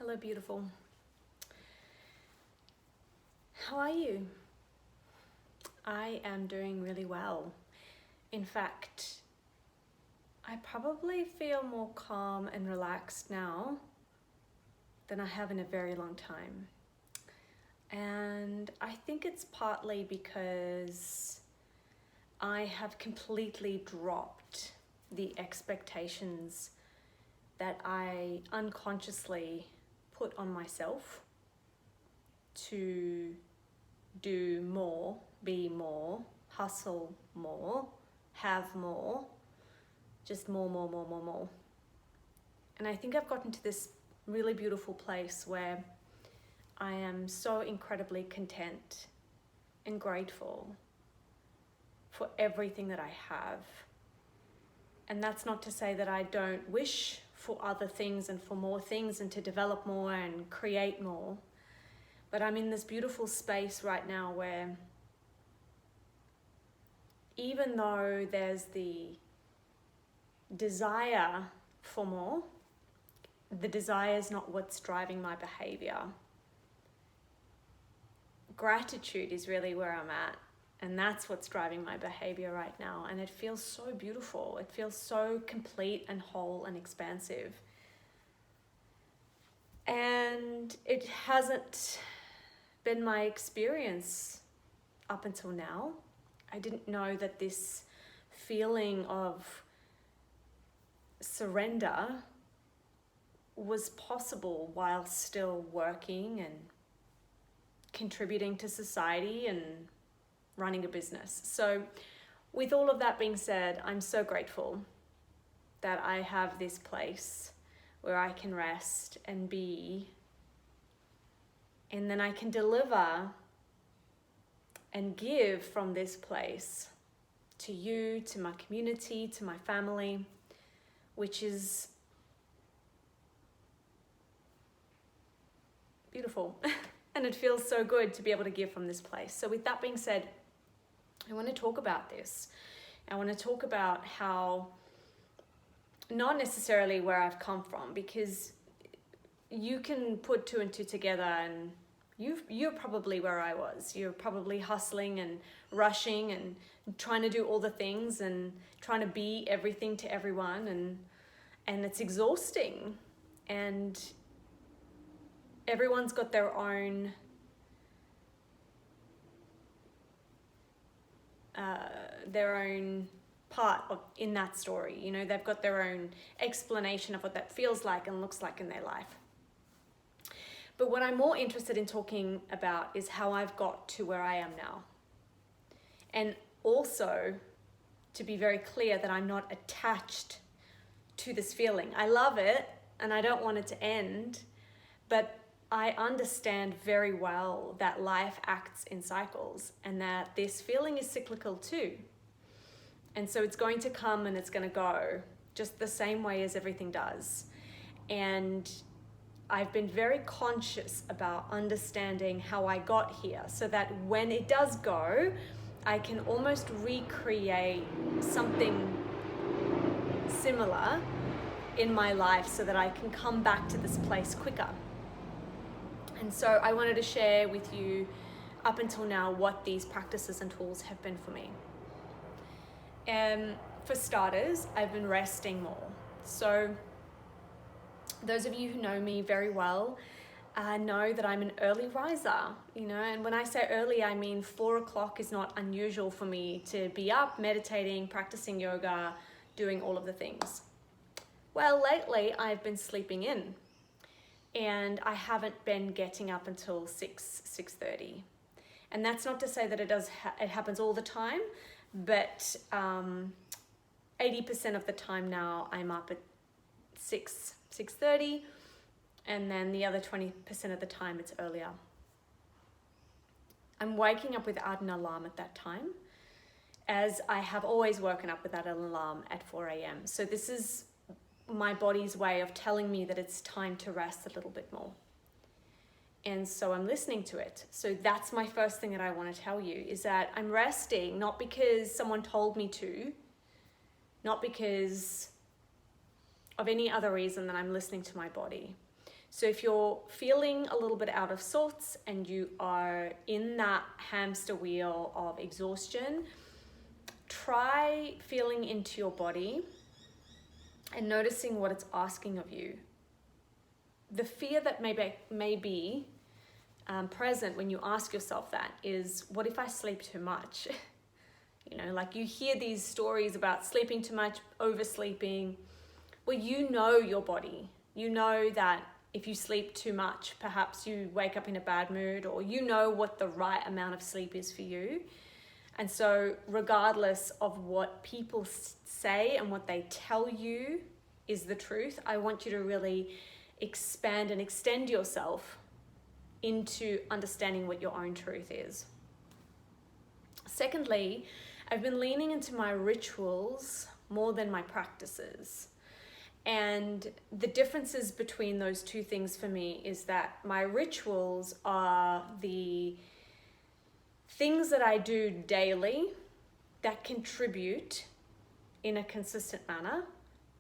Hello, beautiful. How are you? I am doing really well. In fact, I probably feel more calm and relaxed now than I have in a very long time. And I think it's partly because I have completely dropped the expectations that I unconsciously put on myself to do more, be more, hustle more, have more, just more. And I think I've gotten to this really beautiful place where I am so incredibly content and grateful for everything that I have. And that's not to say that I don't wish for other things and for more things and to develop more and create more. But I'm in this beautiful space right now where even though there's the desire for more, the desire is not what's driving my behavior. Gratitude is really where I'm at, and that's what's driving my behavior right now. And it feels so beautiful. It feels so complete and whole and expansive. And it hasn't been my experience up until now. I didn't know that this feeling of surrender was possible while still working and contributing to society and running a business. So with all of that being said, I'm so grateful that I have this place where I can rest and be, and then I can deliver and give from this place to you, to my community, to my family, which is beautiful. And it feels so good to be able to give from this place. So with that being said, I want to talk about this. I want to talk about how, not necessarily where I've come from, because you can put two and two together and you're probably where I was. You're probably hustling and rushing and trying to do all the things and trying to be everything to everyone, and it's exhausting. And everyone's got their own part in that story. You know, they've got their own explanation of what that feels like and looks like in their life. But what I'm more interested in talking about is how I've got to where I am now. And also to be very clear that I'm not attached to this feeling. I love it and I don't want it to end, but I understand very well that life acts in cycles and that this feeling is cyclical too. And so it's going to come and it's going to go just the same way as everything does. And I've been very conscious about understanding how I got here so that when it does go, I can almost recreate something similar in my life so that I can come back to this place quicker. And so I wanted to share with you up until now what these practices and tools have been for me. And for starters, I've been resting more. So those of you who know me very well know that I'm an early riser, you know, and when I say early, I mean 4 o'clock is not unusual for me to be up, meditating, practicing yoga, doing all of the things. Well, lately I've been sleeping in and I haven't been getting up until 6:30. And that's not to say that it happens all the time, but 80% of the time now I'm up at 6:30, and then the other 20% of the time it's earlier. I'm waking up without an alarm at that time, as I have always woken up without an alarm at 4 a.m. So this is my body's way of telling me that it's time to rest a little bit more. And so I'm listening to it. So that's my first thing that I want to tell you, is that I'm resting not because someone told me to, not because of any other reason than I'm listening to my body. So if you're feeling a little bit out of sorts and you are in that hamster wheel of exhaustion, try feeling into your body and noticing what it's asking of you. The fear that may be present when you ask yourself that is, what if I sleep too much? You know, like you hear these stories about sleeping too much, oversleeping. Well, you know your body. You know that if you sleep too much, perhaps you wake up in a bad mood, or you know what the right amount of sleep is for you. And so regardless of what people say and what they tell you is the truth, I want you to really expand and extend yourself into understanding what your own truth is. Secondly, I've been leaning into my rituals more than my practices. And the differences between those two things for me is that my rituals are the things that I do daily that contribute in a consistent manner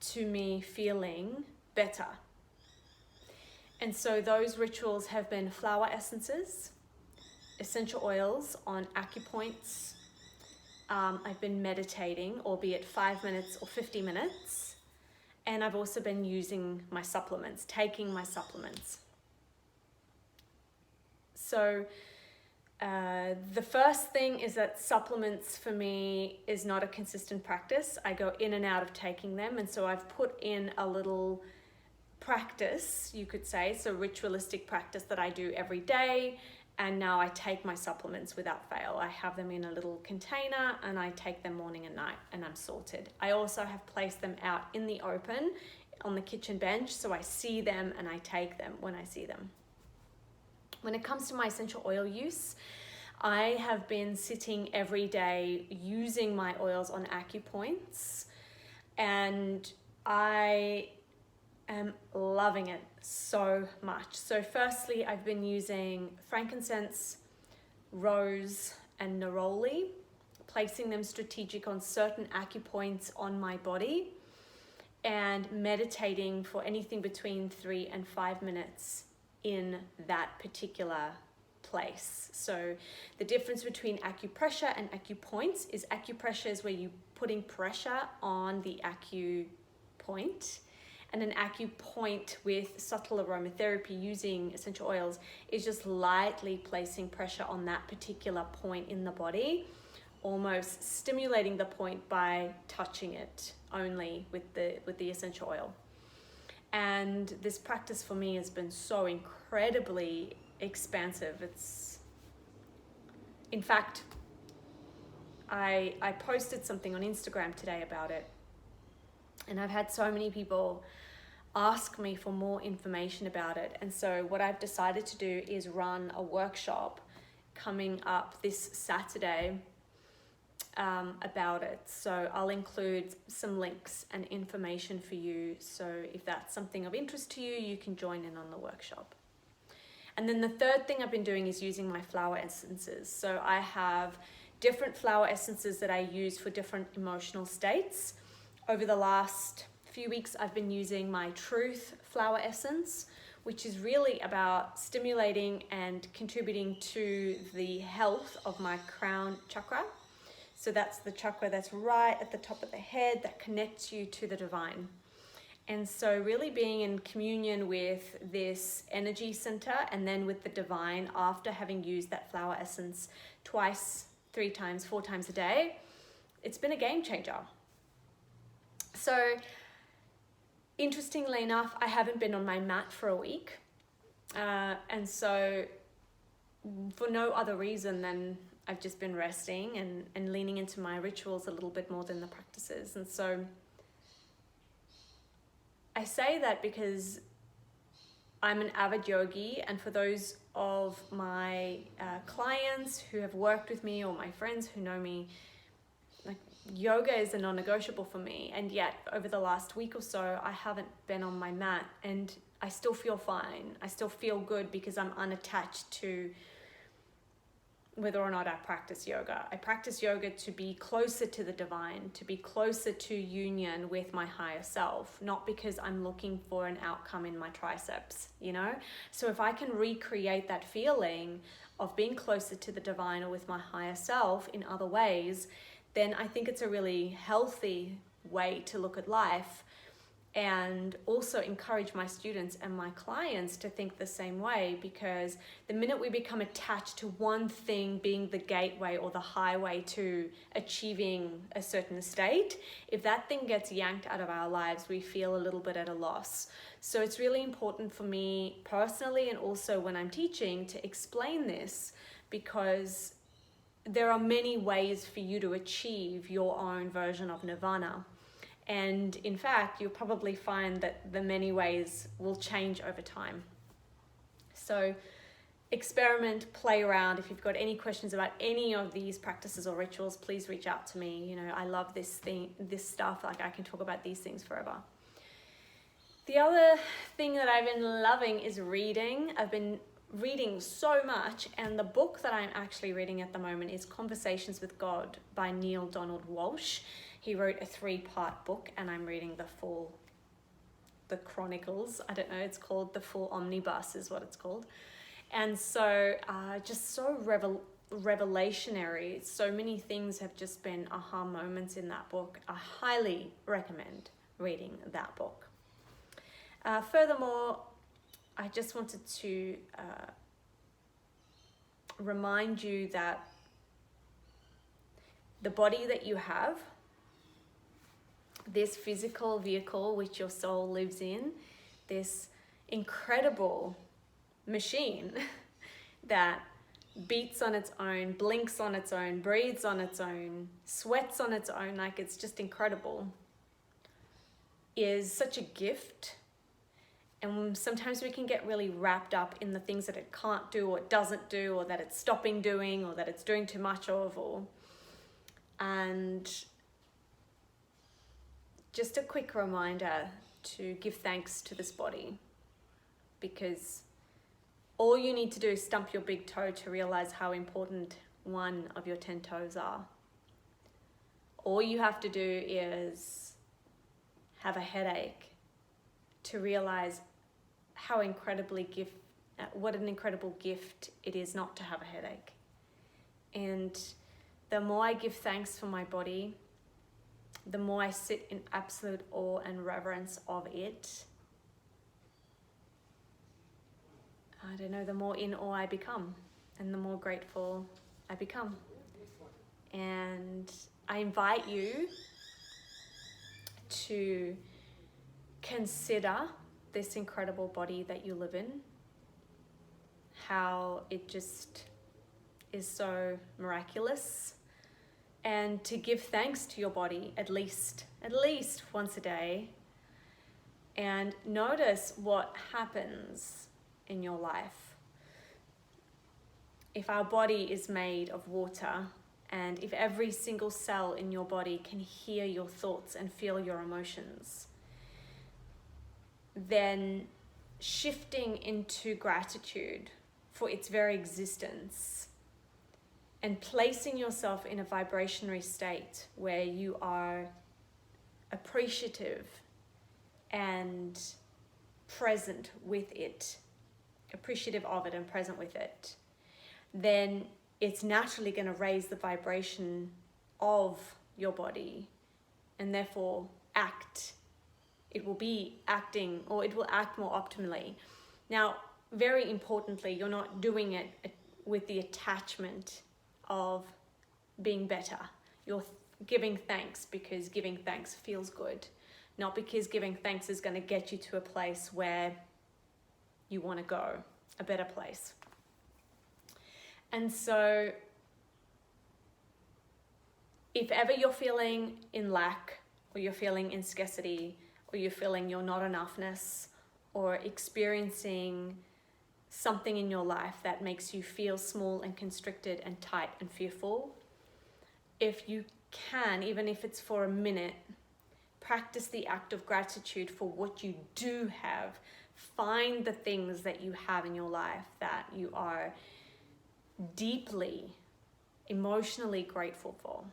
to me feeling better. And so those rituals have been flower essences, essential oils on acup-points. I've been meditating, albeit 5 minutes or 50 minutes. And I've also been using my supplements, taking my supplements. So the first thing is that supplements for me is not a consistent practice. I go in and out of taking them. And so I've put in a little practice, you could say, so ritualistic practice that I do every day. And now I take my supplements without fail. I have them in a little container and I take them morning and night and I'm sorted. I also have placed them out in the open on the kitchen bench so I see them and I take them when I see them. When it comes to my essential oil use, I have been sitting every day using my oils on acup-points and I am loving it so much. So firstly, I've been using frankincense, rose, and neroli, placing them strategic on certain acupoints on my body and meditating for anything between 3 and 5 minutes in that particular place. So the difference between acupressure and acupoints is acupressure is where you're putting pressure on the acupoint, and an acupoint with subtle aromatherapy using essential oils is just lightly placing pressure on that particular point in the body, almost stimulating the point by touching it only with the essential oil. And this practice for me has been so incredibly expansive. In fact, I posted something on Instagram today about it, and I've had so many people ask me for more information about it. And so what I've decided to do is run a workshop coming up this Saturday about it. So I'll include some links and information for you. So if that's something of interest to you, you can join in on the workshop. And then the third thing I've been doing is using my flower essences. So I have different flower essences that I use for different emotional states. Over the last few weeks, I've been using my Truth flower essence, which is really about stimulating and contributing to the health of my crown chakra. So that's the chakra that's right at the top of the head that connects you to the divine. And so really being in communion with this energy center and then with the divine after having used that flower essence twice, 3 times, 4 times a day, it's been a game changer. So interestingly enough, I haven't been on my mat for a week. And so for no other reason than I've just been resting and leaning into my rituals a little bit more than the practices. And so I say that because I'm an avid yogi, and for those of my clients who have worked with me or my friends who know me, like, yoga is a non-negotiable for me. And yet over the last week or so, I haven't been on my mat and I still feel fine. I still feel good because I'm unattached to whether or not I practice yoga. I practice yoga to be closer to the divine, to be closer to union with my higher self, not because I'm looking for an outcome in my triceps, you know? So if I can recreate that feeling of being closer to the divine or with my higher self in other ways, then I think it's a really healthy way to look at life, and also encourage my students and my clients to think the same way, because the minute we become attached to one thing being the gateway or the highway to achieving a certain state, if that thing gets yanked out of our lives, we feel a little bit at a loss. So it's really important for me personally, and also when I'm teaching, to explain this, because there are many ways for you to achieve your own version of nirvana. And in fact, you'll probably find that the many ways will change over time. So experiment, play around. If you've got any questions about any of these practices or rituals, please reach out to me. You know, I love this stuff. Like, I can talk about these things forever. The other thing that I've been loving is reading. I've been reading so much, and the book that I'm actually reading at the moment is Conversations with God by Neale Donald Walsch. He wrote a 3-part book, and I'm reading the Chronicles. I don't know, it's called the full omnibus is what it's called. And so just so revelationary. So many things have just been aha moments in that book. I highly recommend reading that book. Furthermore, I just wanted to remind you that the body that you have, this physical vehicle which your soul lives in, this incredible machine that beats on its own, blinks on its own, breathes on its own, sweats on its own, like it's just incredible, is such a gift. And sometimes we can get really wrapped up in the things that it can't do or it doesn't do, or that it's stopping doing, or that it's doing too much of, and just a quick reminder to give thanks to this body, because all you need to do is stump your big toe to realize how important one of your 10 toes are. All you have to do is have a headache to realize what an incredible gift it is not to have a headache. And the more I give thanks for my body, the more I sit in absolute awe and reverence of it, I don't know, the more in awe I become, and the more grateful I become. And I invite you to consider this incredible body that you live in, how it just is so miraculous, and to give thanks to your body at least once a day, and notice what happens in your life. If our body is made of water, and if every single cell in your body can hear your thoughts and feel your emotions, then shifting into gratitude for its very existence and placing yourself in a vibrationary state where you are appreciative and present with it, appreciative of it and present with it, then it's naturally going to raise the vibration of your body, and therefore it will act more optimally. Now, very importantly, you're not doing it with the attachment of being better. You're giving thanks because giving thanks feels good, not because giving thanks is going to get you to a place where you want to go, a better place. And so if ever you're feeling in lack, or you're feeling in scarcity, or you're feeling your not enoughness, or experiencing something in your life that makes you feel small and constricted and tight and fearful, if you can, even if it's for a minute, practice the act of gratitude for what you do have. Find the things that you have in your life that you are deeply, emotionally grateful for.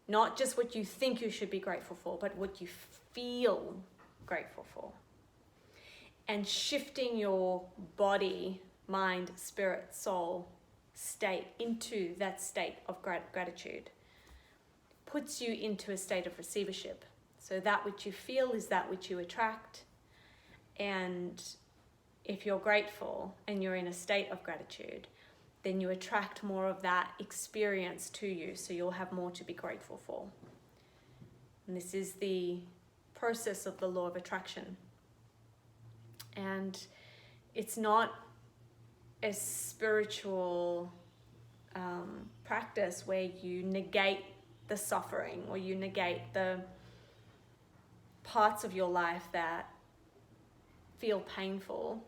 Not just what you think you should be grateful for, but what you feel grateful for. And shifting your body, mind, spirit, soul state into that state of gratitude puts you into a state of receivership. So that which you feel is that which you attract. And if you're grateful and you're in a state of gratitude, then you attract more of that experience to you. So you'll have more to be grateful for. And this is the process of the law of attraction. And it's not a spiritual practice where you negate the suffering or you negate the parts of your life that feel painful.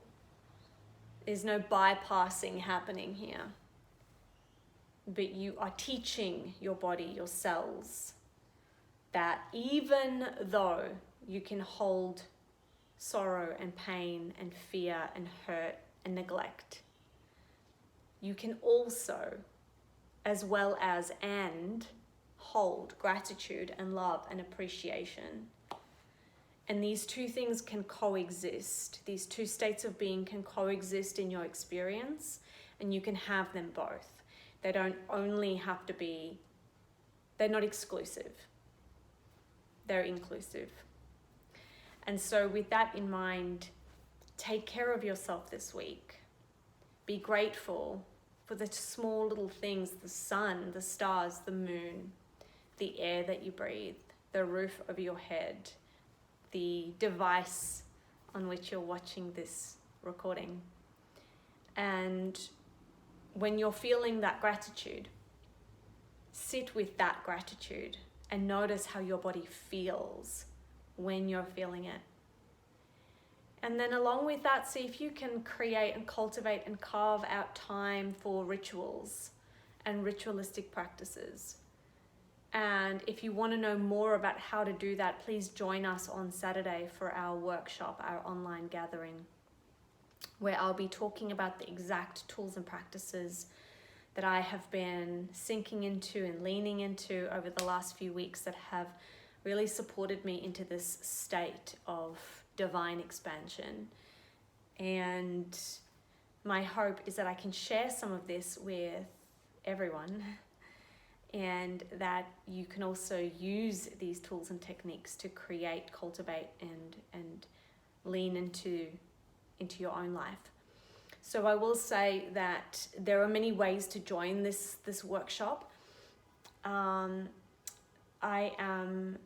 There's no bypassing happening here. But you are teaching your body, your cells, that even though you can hold sorrow and pain and fear and hurt and neglect, you can also, as well as and, hold gratitude and love and appreciation. And these two things can coexist. These two states of being can coexist in your experience, and you can have them both. They don't only have to be, they're not exclusive. They're inclusive. And so with that in mind, take care of yourself this week. Be grateful for the small little things, the sun, the stars, the moon, the air that you breathe, the roof over your head, the device on which you're watching this recording. And when you're feeling that gratitude, sit with that gratitude and notice how your body feels when you're feeling it. And then along with that, see if you can create and cultivate and carve out time for rituals and ritualistic practices. And if you want to know more about how to do that, please join us on Saturday for our workshop, our online gathering, where I'll be talking about the exact tools and practices that I have been sinking into and leaning into over the last few weeks that have really supported me into this state of divine expansion. And my hope is that I can share some of this with everyone, and that you can also use these tools and techniques to create, cultivate, and lean into your own life. So I will say that there are many ways to join this workshop. I am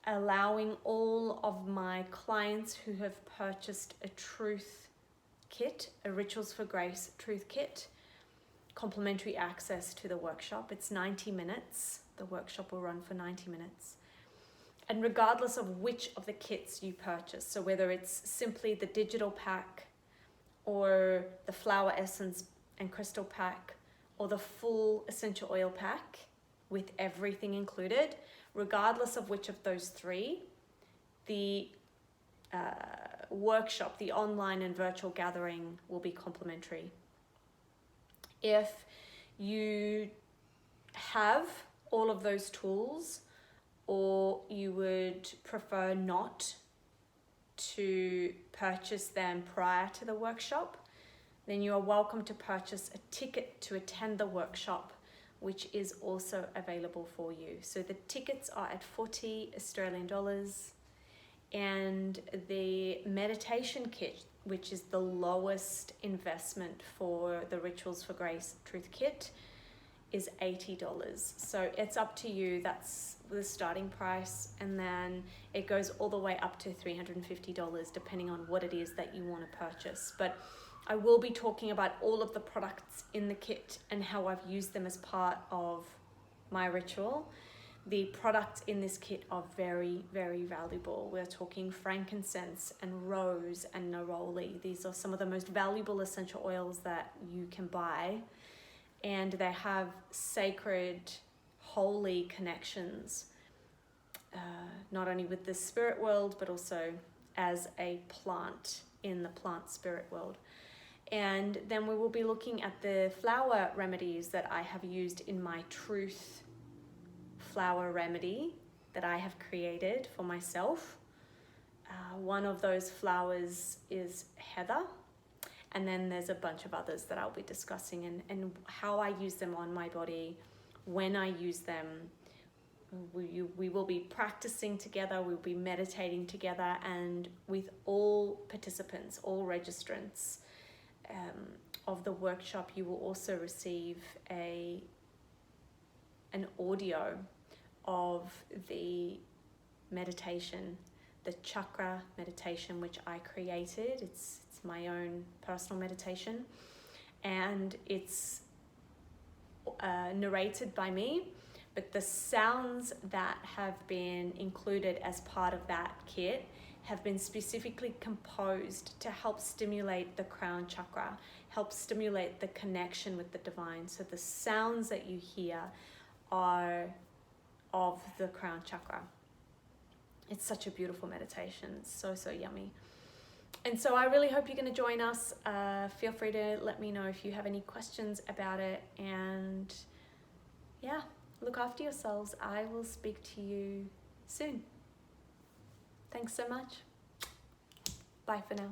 allowing all of my clients who have purchased a truth kit, a Rituals for Grace truth kit, complimentary access to the workshop. It's 90 minutes. The workshop will run for 90 minutes. And regardless of which of the kits you purchase, so whether it's simply the digital pack or the flower essence and crystal pack or the full essential oil pack with everything included, regardless of which of those three, the workshop, the online and virtual gathering will be complimentary. If you have all of those tools, or you would prefer not to purchase them prior to the workshop, then you are welcome to purchase a ticket to attend the workshop, which is also available for you. So the tickets are at 40 Australian dollars, and the meditation kit, which is the lowest investment for the Rituals for Grace Truth Kit, is $80. So it's up to you. That's the starting price, and then it goes all the way up to $350 depending on what it is that you want to purchase. But I will be talking about all of the products in the kit and how I've used them as part of my ritual. The products in this kit are very, very valuable. We're talking frankincense and rose and neroli. These are some of the most valuable essential oils that you can buy, and they have sacred, holy connections, not only with the spirit world, but also as a plant in the plant spirit world. And then we will be looking at the flower remedies that I have used in my Truth flower remedy that I have created for myself. One of those flowers is heather, and then there's a bunch of others that I'll be discussing, and how I use them on my body, when I use them. We will be practicing together, we'll be meditating together, and with all participants, all registrants of the workshop, you will also receive an audio of the meditation, the chakra meditation, which I created. It's my own personal meditation, and it's narrated by me, but the sounds that have been included as part of that kit have been specifically composed to help stimulate the crown chakra, help stimulate the connection with the divine. So the sounds that you hear are of the crown chakra. It's such a beautiful meditation. It's so, so yummy. And so I really hope you're going to join us. Feel free to let me know if you have any questions about it. And yeah, look after yourselves. I will speak to you soon. Thanks so much. Bye for now.